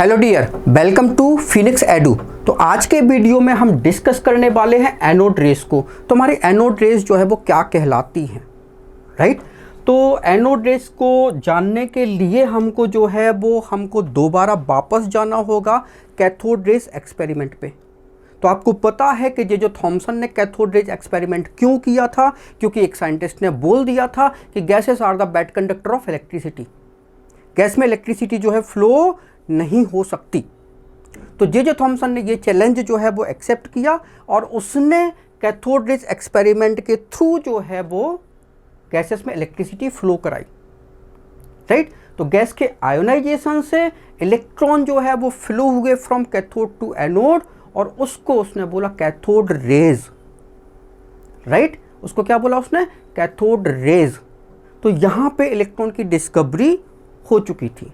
Hello dear, welcome to Phoenix Edu. तो आज के वीडियो में हम डिस्कस करने वाले हैं एनोड रेस को। तो हमारी एनोड रेस जो है वो क्या कहलाती है, राइट। तो एनोड रेस को जानने के लिए हमको जो है वो हमको दोबारा वापस जाना होगा कैथोड रेस एक्सपेरिमेंट पे। तो आपको पता है कि जो थॉमसन ने कैथोड रेस एक्सपेरिमेंट क्यों किया था, क्योंकि एक साइंटिस्ट ने बोल दिया था कि gases are the bad conductor of electricity. Gas में इलेक्ट्रिसिटी जो है फ्लो नहीं हो सकती। तो जे थॉमसन ने ये चैलेंज जो है वो एक्सेप्ट किया और उसने कैथोड रेस एक्सपेरिमेंट के थ्रू जो है वो गैसेस में इलेक्ट्रिसिटी फ्लो कराई, राइट। तो गैस के आयोनाइजेशन से इलेक्ट्रॉन जो है वो फ्लो हुए फ्रॉम कैथोड टू एनोड और उसको उसने बोला कैथोड रेज, राइट। उसको क्या बोला उसने? Cathode rays. तो यहां पे इलेक्ट्रॉन की डिस्कवरी हो चुकी थी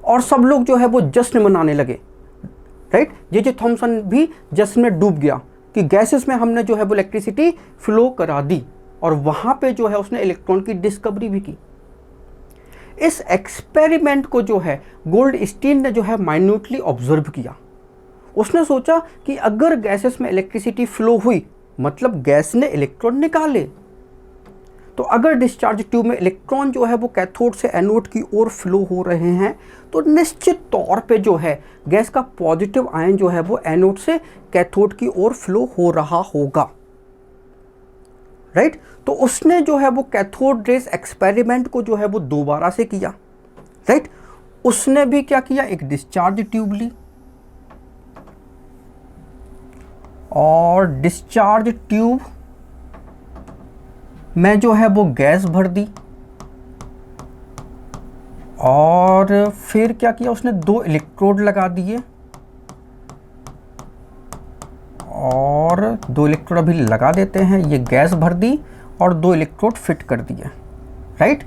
और सब लोग जो है वो जश्न मनाने लगे, राइट। जे थॉमसन भी जश्न में डूब गया कि गैसेस में हमने जो है वो इलेक्ट्रिसिटी फ्लो करा दी और वहां पे जो है उसने इलेक्ट्रॉन की डिस्कवरी भी की। इस एक्सपेरिमेंट को जो है गोल्डस्टीन ने जो है माइन्यूटली ऑब्जर्व किया। उसने सोचा कि अगर गैसेस में इलेक्ट्रिसिटी फ्लो हुई मतलब गैस ने इलेक्ट्रॉन निकाले, तो अगर डिस्चार्ज ट्यूब में इलेक्ट्रॉन जो है वो कैथोड से एनोड की ओर फ्लो हो रहे हैं तो निश्चित तौर पे जो है गैस का पॉजिटिव आयन जो है वो एनोड से कैथोड की ओर फ्लो हो रहा होगा, राइट। तो उसने जो है वो कैथोड रेस एक्सपेरिमेंट को जो है वो दोबारा से किया, राइट। उसने भी क्या किया, एक डिस्चार्ज ट्यूब ली और डिस्चार्ज ट्यूब में जो है वो गैस भर दी और फिर क्या किया उसने, दो इलेक्ट्रोड लगा दिए और दो इलेक्ट्रोड अभी लगा देते हैं। ये गैस भर दी और दो इलेक्ट्रोड फिट कर दिए, राइट।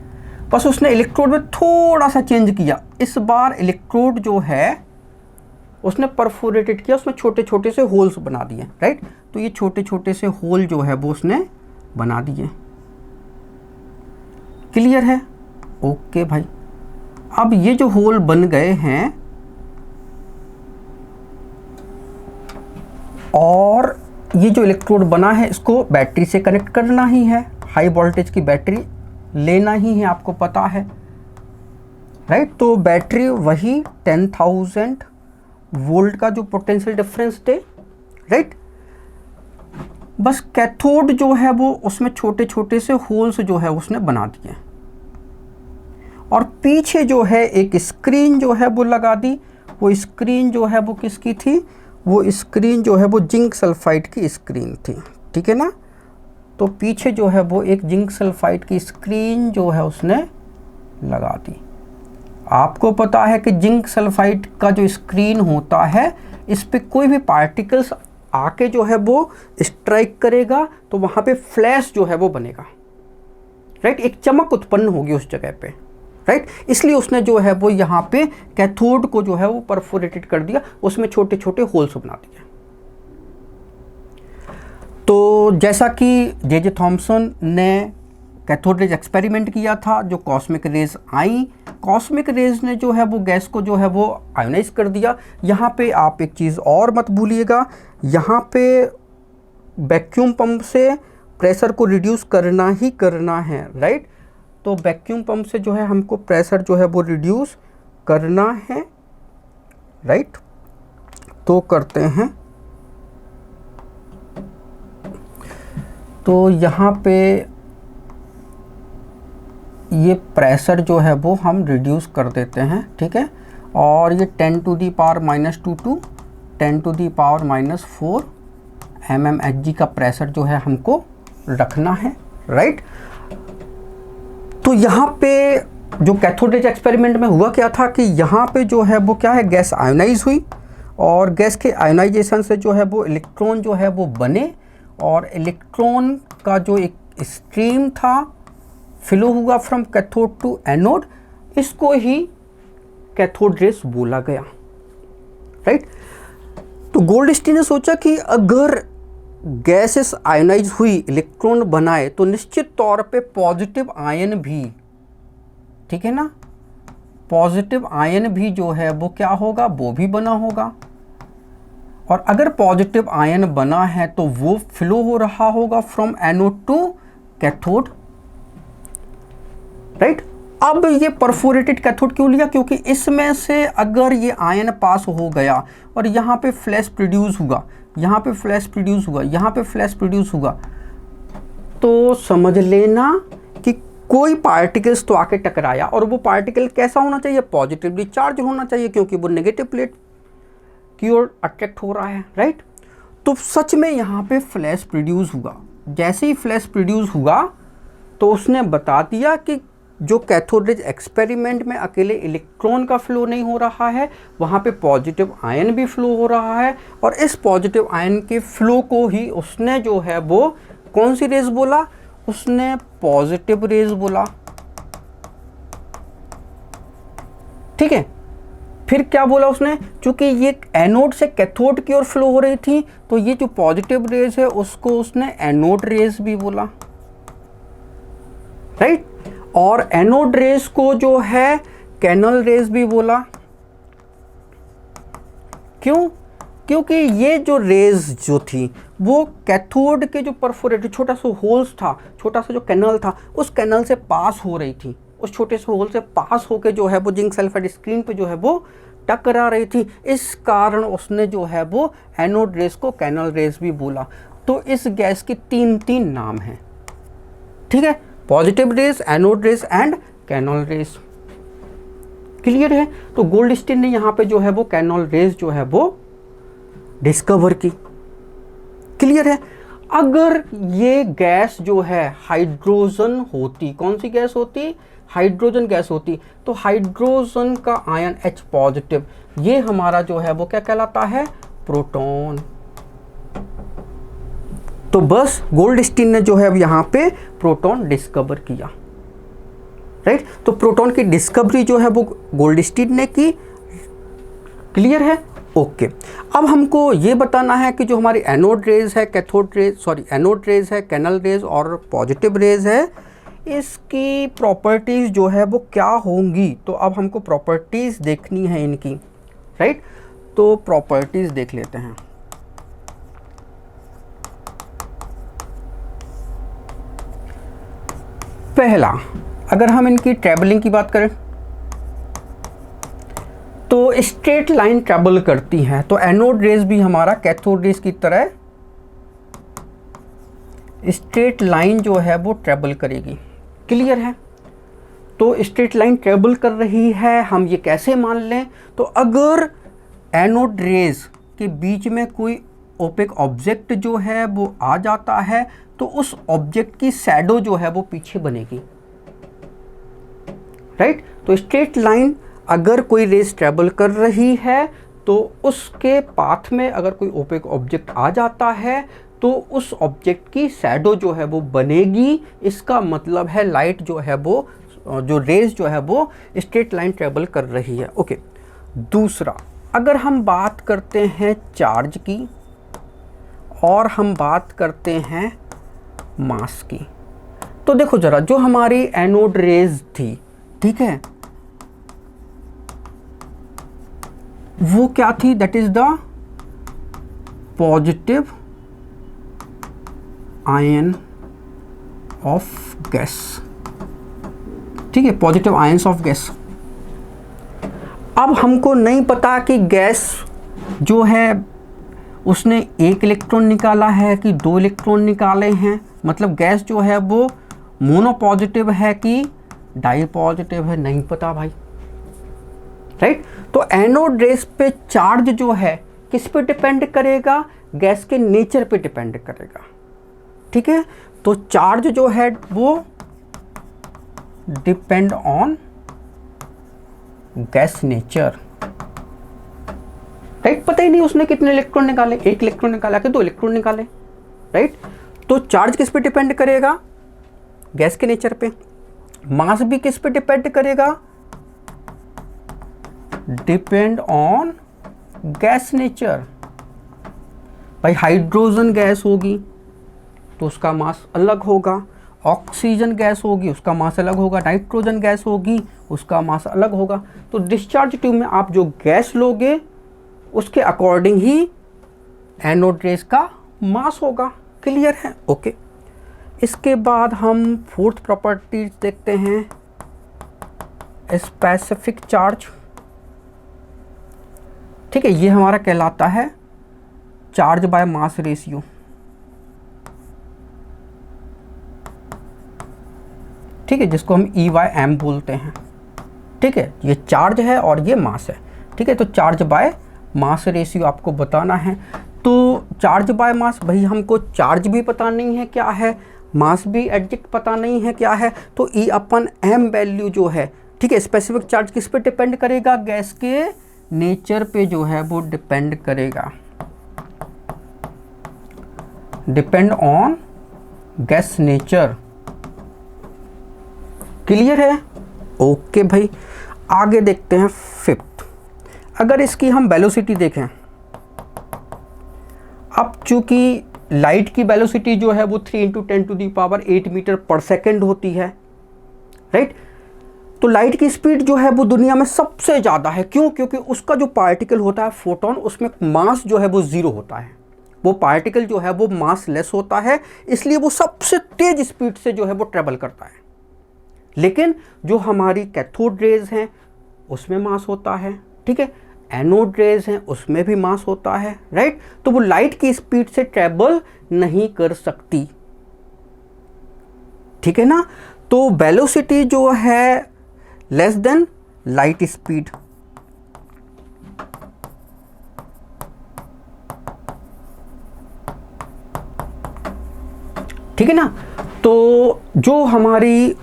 बस उसने इलेक्ट्रोड में थोड़ा सा चेंज किया। इस बार इलेक्ट्रोड जो है उसने परफोरेटेड किया, उसमें छोटे छोटे से होल्स बना दिए, राइट। तो ये छोटे छोटे से होल जो है वो उसने बना दिए। क्लियर है? ओके भाई। अब ये जो होल बन गए हैं और ये जो इलेक्ट्रोड बना है इसको बैटरी से कनेक्ट करना ही है, हाई वोल्टेज की बैटरी लेना ही है, आपको पता है, राइट। तो बैटरी वही 10,000 वोल्ट का जो पोटेंशियल डिफरेंस दे, राइट। बस कैथोड जो है वो उसमें छोटे छोटे से होल्स जो है उसने बना दिए और पीछे जो है एक स्क्रीन जो है वो लगा दी। वो स्क्रीन जो है वो किसकी थी? वो स्क्रीन जो है वो जिंक सल्फाइड की स्क्रीन थी, ठीक है ना। तो पीछे जो है वो एक जिंक सल्फाइड की स्क्रीन जो है उसने लगा दी। आपको पता है कि जिंक सल्फाइड का जो स्क्रीन होता है इस पे कोई भी पार्टिकल्स आके जो है वो स्ट्राइक करेगा तो वहाँ पे फ्लैश जो है वो बनेगा, राइट। एक चमक उत्पन्न होगी उस जगह पे, राइट। इसलिए उसने जो है वो यहाँ पे कैथोड को जो है वो परफोरेटेड कर दिया, उसमें छोटे छोटे होल्स बना दिए। तो जैसा कि जे थॉमसन ने कैथोड रेज एक्सपेरिमेंट किया था, जो कॉस्मिक रेज आई, कॉस्मिक रेज ने जो है वो गैस को जो है वो आयोनाइज कर दिया। यहाँ पे आप एक चीज़ और मत भूलिएगा, यहाँ पे वैक्यूम पंप से प्रेशर को रिड्यूस करना ही करना है, राइट। तो वैक्यूम पंप से जो है हमको प्रेशर जो है वो रिड्यूस करना है, राइट। तो करते हैं। तो यहाँ पे ये प्रेशर जो है वो हम रिड्यूस कर देते हैं, ठीक है। और ये 10 to the power -2 to 10 to the power -4 mmHg का प्रेशर जो है हमको रखना है, राइट। तो यहाँ पे जो कैथोड रेज एक्सपेरिमेंट में हुआ क्या था कि यहाँ पे जो है वो क्या है, गैस आयोनाइज हुई और गैस के आयोनाइजेशन से जो है वो इलेक्ट्रॉन जो है वो बने और इलेक्ट्रॉन का जो एक स्ट्रीम था फ्लो हुआ फ्रॉम कैथोड टू एनोड, इसको ही कैथोड रेस बोला गया, राइट। तो गोल्डस्टीन ने सोचा कि अगर गैसेस आयोनाइज हुई, इलेक्ट्रॉन बनाए, तो निश्चित तौर पे पॉजिटिव आयन भी, ठीक है ना, पॉजिटिव आयन भी जो है वो क्या होगा, वो भी बना होगा। और अगर पॉजिटिव आयन बना है तो वो फ्लो हो रहा होगा from anode to cathode, right. अब ये परफोरेटेड कैथोड क्यों लिया, क्योंकि इसमें से अगर ये आयन पास हो गया और यहाँ पे फ्लैश प्रोड्यूस हुआ, यहाँ पे फ्लैश प्रोड्यूस हुआ, यहाँ पे फ्लैश प्रोड्यूस हुआ, तो समझ लेना कि कोई पार्टिकल्स तो आके टकराया, और वो पार्टिकल कैसा होना चाहिए, पॉजिटिवली चार्ज होना चाहिए, क्योंकि वो नेगेटिव प्लेट की ओर अट्रैक्ट हो रहा है, राइट। तो सच में यहाँ पे फ्लैश प्रोड्यूस हुआ। जैसे ही फ्लैश प्रोड्यूस हुआ तो उसने बता दिया कि जो कैथोड रेज एक्सपेरिमेंट में अकेले इलेक्ट्रॉन का फ्लो नहीं हो रहा है, वहाँ पे पॉजिटिव आयन भी फ्लो हो रहा है, और इस पॉजिटिव आयन के फ्लो को ही उसने जो है वो कौन सी रेज बोला, उसने पॉजिटिव रेज बोला, ठीक है। फिर क्या बोला उसने, चूंकि ये एनोड से कैथोड की ओर फ्लो हो रही थी, तो ये जो पॉजिटिव रेज है उसको उसने एनोड रेज भी बोला, राइट। और एनोड रेज को जो है कैनल रेज भी बोला। क्यों, क्योंकि ये जो रेज जो थी वो कैथोड के जो परफोरेटेड छोटा सा होल्स था, छोटा सा जो कैनल था, उस कैनल से पास हो रही थी, उस छोटे से होल से पास होके जो है वो जिंक सल्फाइड स्क्रीन पे जो है वो टकरा रही थी। इस कारण उसने जो है वो एनोड रेज को कैनल रेज भी बोला। तो इस गैस के तीन नाम हैं, ठीक है, positive rays, anode rays and canal rays. Clear है। तो गोल्डस्टीन ने यहाँ पे जो है वो कैनल रेज जो है वो डिस्कवर की। क्लियर है। अगर ये गैस जो है हाइड्रोजन होती, कौन सी गैस होती, हाइड्रोजन गैस होती, तो हाइड्रोजन का आयन H पॉजिटिव, ये हमारा जो है वो क्या कहलाता है, प्रोटॉन। तो बस गोल्डस्टीन ने जो है अब यहाँ पे प्रोटॉन डिस्कवर किया, राइट। तो प्रोटॉन की डिस्कवरी जो है वो गोल्डस्टीन ने की। क्लियर है, ओके। अब हमको ये बताना है कि जो हमारी एनोड रेज है, cathode rays, sorry anode rays है, कैनल रेज और पॉजिटिव रेज है, इसकी प्रॉपर्टीज जो है वो क्या होंगी। तो अब हमको प्रॉपर्टीज देखनी है इनकी, राइट। तो प्रॉपर्टीज देख लेते हैं। पहला, अगर हम इनकी ट्रैवलिंग की बात करें तो स्ट्रेट लाइन ट्रैवल करती हैं, तो एनोड रेज भी हमारा कैथोड रेज की तरह स्ट्रेट लाइन जो है वो ट्रैवल करेगी। क्लियर है। तो स्ट्रेट लाइन ट्रैवल कर रही है, हम ये कैसे मान लें, तो अगर एनोड रेज के बीच में कोई ओपेक ऑब्जेक्ट जो है वो आ जाता है तो उस ऑब्जेक्ट की शैडो जो है वो पीछे बनेगी, राइट। तो स्ट्रेट लाइन अगर कोई रेज ट्रैवल कर रही है तो उसके पाथ में अगर कोई ओपेक ऑब्जेक्ट आ जाता है तो उस ऑब्जेक्ट की शैडो जो है वो बनेगी। इसका मतलब है लाइट जो है वो, जो रेज जो है वो स्ट्रेट लाइन ट्रैवल कर रही है। ओके। दूसरा, अगर हम बात करते हैं चार्ज की और हम बात करते हैं मास की, तो देखो जरा, जो हमारी एनोड रेज थी, ठीक है, वो क्या थी, that is the positive ion of gas, ठीक है, पॉजिटिव आयंस ऑफ गैस। अब हमको नहीं पता कि गैस जो है उसने एक इलेक्ट्रॉन निकाला है कि दो इलेक्ट्रॉन निकाले हैं, मतलब गैस जो है वो मोनो पॉजिटिव है कि डाई पॉजिटिव है, नहीं पता भाई, राइट। तो एनोड रेज पे चार्ज जो है किस पे डिपेंड करेगा, गैस के नेचर पे डिपेंड करेगा, ठीक है। तो चार्ज जो है वो depend on gas nature, right. पता ही नहीं उसने कितने इलेक्ट्रॉन निकाले, एक इलेक्ट्रॉन निकाला कि दो इलेक्ट्रॉन निकाले, राइट। तो चार्ज किस पे डिपेंड करेगा, गैस के नेचर पे। मास भी किस पे डिपेंड करेगा, डिपेंड ऑन गैस नेचर। भाई हाइड्रोजन गैस होगी तो उसका मास अलग होगा, ऑक्सीजन गैस होगी उसका मास अलग होगा, नाइट्रोजन गैस होगी उसका मास अलग होगा। तो डिस्चार्ज ट्यूब में आप जो गैस लोगे उसके अकॉर्डिंग ही एनोड रेस का मास होगा। क्लियर है? ओके। इसके बाद हम फोर्थ प्रॉपर्टी देखते हैं, स्पेसिफिक चार्ज। ठीक है, ये हमारा कहलाता है चार्ज बाय मास रेशियो। ठीक है, जिसको हम E/m बोलते हैं। ठीक है, ये चार्ज है और ये मास है। ठीक है, तो चार्ज बाय मास रेशियो आपको बताना है। तो चार्ज बाय मास, भाई हमको चार्ज भी पता नहीं है क्या है, मास भी एग्जैक्ट पता नहीं है क्या है, तो E/m वैल्यू जो है, ठीक है, स्पेसिफिक चार्ज किस पे डिपेंड करेगा? गैस के नेचर पे जो है वो डिपेंड करेगा, depend on gas nature. Clear है? ओके भाई, आगे देखते हैं फिफ्थ। अगर इसकी हम वेलोसिटी देखें, अब चूंकि लाइट की वेलोसिटी जो है वो 3 × 10⁸ मीटर पर सेकेंड होती है, राइट? तो लाइट की स्पीड जो है वो दुनिया में सबसे ज़्यादा है। क्यों? क्योंकि उसका जो पार्टिकल होता है फोटोन, उसमें मास जो है वो 0 होता है। वो पार्टिकल जो है वो मास लेस होता है, इसलिए वो सबसे तेज स्पीड से जो है वो ट्रेवल करता है। लेकिन जो हमारी कैथोड रेज हैं उसमें मास होता है, ठीक है, एनोड रेज हैं उसमें भी मास होता है, राइट? तो वो लाइट की स्पीड से ट्रेवल नहीं कर सकती। ठीक है ना? तो वेलोसिटी जो है लेस देन लाइट स्पीड। ठीक है ना? तो जो हमारी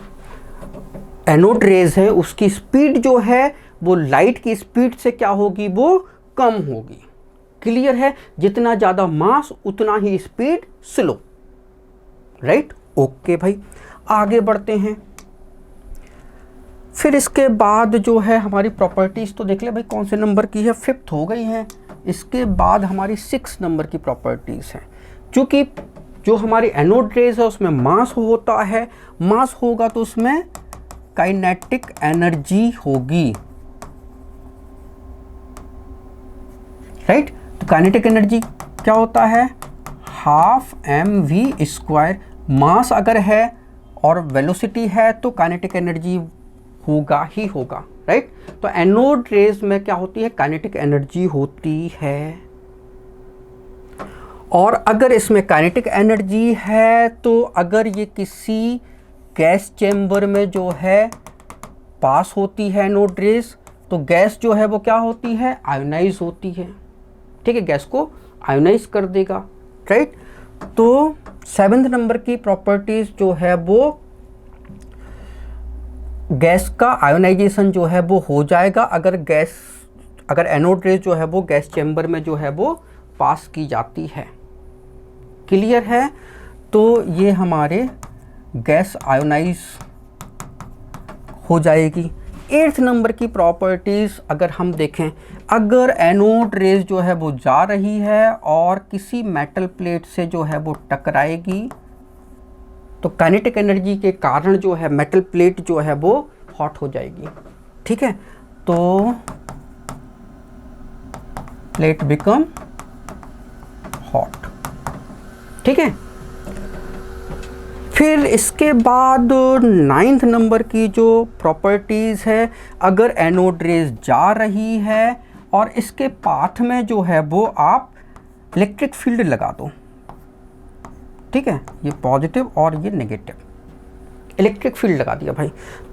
एनोड रेज है उसकी स्पीड जो है वो लाइट की स्पीड से क्या होगी? वो कम होगी। क्लियर है? जितना ज़्यादा मास उतना ही स्पीड स्लो, राइट? ओके भाई, आगे बढ़ते हैं। फिर इसके बाद जो है हमारी प्रॉपर्टीज़ तो देख ले भाई कौन से नंबर की है, फिफ्थ हो गई है। इसके बाद हमारी 6 नंबर की प्रॉपर्टीज़ हैं। चूँकि जो हमारी एनोड रेज है उसमें मास होता है, मास होगा तो उसमें काइनेटिक एनर्जी होगी, राइट? तो काइनेटिक एनर्जी क्या होता है? 12 mv²। मास अगर है और वेलोसिटी है तो काइनेटिक एनर्जी होगा ही होगा, राइट? तो एनोड रेज में क्या होती है? काइनेटिक एनर्जी होती है। और अगर इसमें काइनेटिक एनर्जी है तो अगर ये किसी गैस चेंबर में जो है पास होती है एनोड रेज, तो गैस जो है वो क्या होती है? आयोनाइज होती है। ठीक है, गैस को आयोनाइज कर देगा, राइट? तो 7 नंबर की प्रॉपर्टीज जो है वो गैस का आयोनाइजेशन जो है वो हो जाएगा अगर एनोड रेज जो है वो गैस चेंबर में जो है वो पास की जाती है। क्लियर है? तो ये हमारे गैस आयोनाइज हो जाएगी। 8 नंबर की प्रॉपर्टीज़ अगर हम देखें, अगर एनोड रेज जो है वो जा रही है और किसी मेटल प्लेट से जो है वो टकराएगी तो काइनेटिक एनर्जी के कारण जो है मेटल प्लेट जो है वो हॉट हो जाएगी। ठीक है, तो प्लेट बिकम हॉट। ठीक है, फिर इसके बाद 9th नंबर की जो प्रॉपर्टीज़ है, अगर एनोड रेज जा रही है और इसके पाथ में जो है वो आप इलेक्ट्रिक फील्ड लगा दो। ठीक है, ये पॉजिटिव और ये नेगेटिव, इलेक्ट्रिक फील्ड लगा दिया भाई,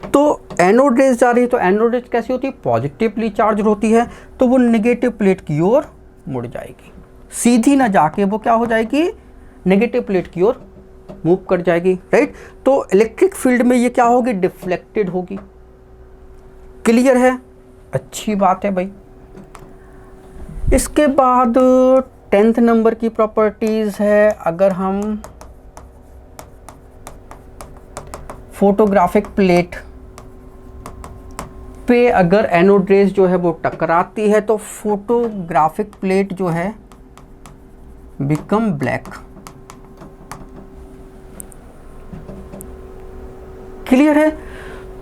तो एनोड रेज जा रही है। तो एनोड रेज कैसी होती है? पॉजिटिवली चार्ज होती है, तो वो नेगेटिव प्लेट की ओर मुड़ जाएगी, सीधी ना जाके वो क्या हो जाएगी? नेगेटिव प्लेट की ओर मूव कर जाएगी, राइट? तो इलेक्ट्रिक फील्ड में ये क्या होगी? डिफ्लेक्टेड होगी। क्लियर है? अच्छी बात है भाई। इसके बाद 10th नंबर की प्रॉपर्टीज है, अगर हम फोटोग्राफिक प्लेट पे अगर एनोड रेज जो है वो टकराती है तो फोटोग्राफिक प्लेट जो है बिकम ब्लैक। क्लियर है।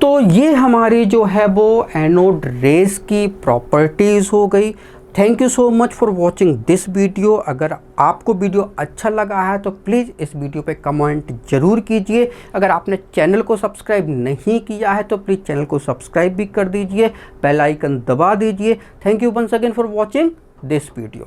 तो ये हमारी जो है वो एनोड रेज की प्रॉपर्टीज़ हो गई। Thank you so much for watching this video. अगर आपको वीडियो अच्छा लगा है तो प्लीज़ इस वीडियो पे कमेंट ज़रूर कीजिए। अगर आपने चैनल को सब्सक्राइब नहीं किया है तो प्लीज़ चैनल को सब्सक्राइब भी कर दीजिए, बेल आइकन दबा दीजिए। Thank you once again for watching this video.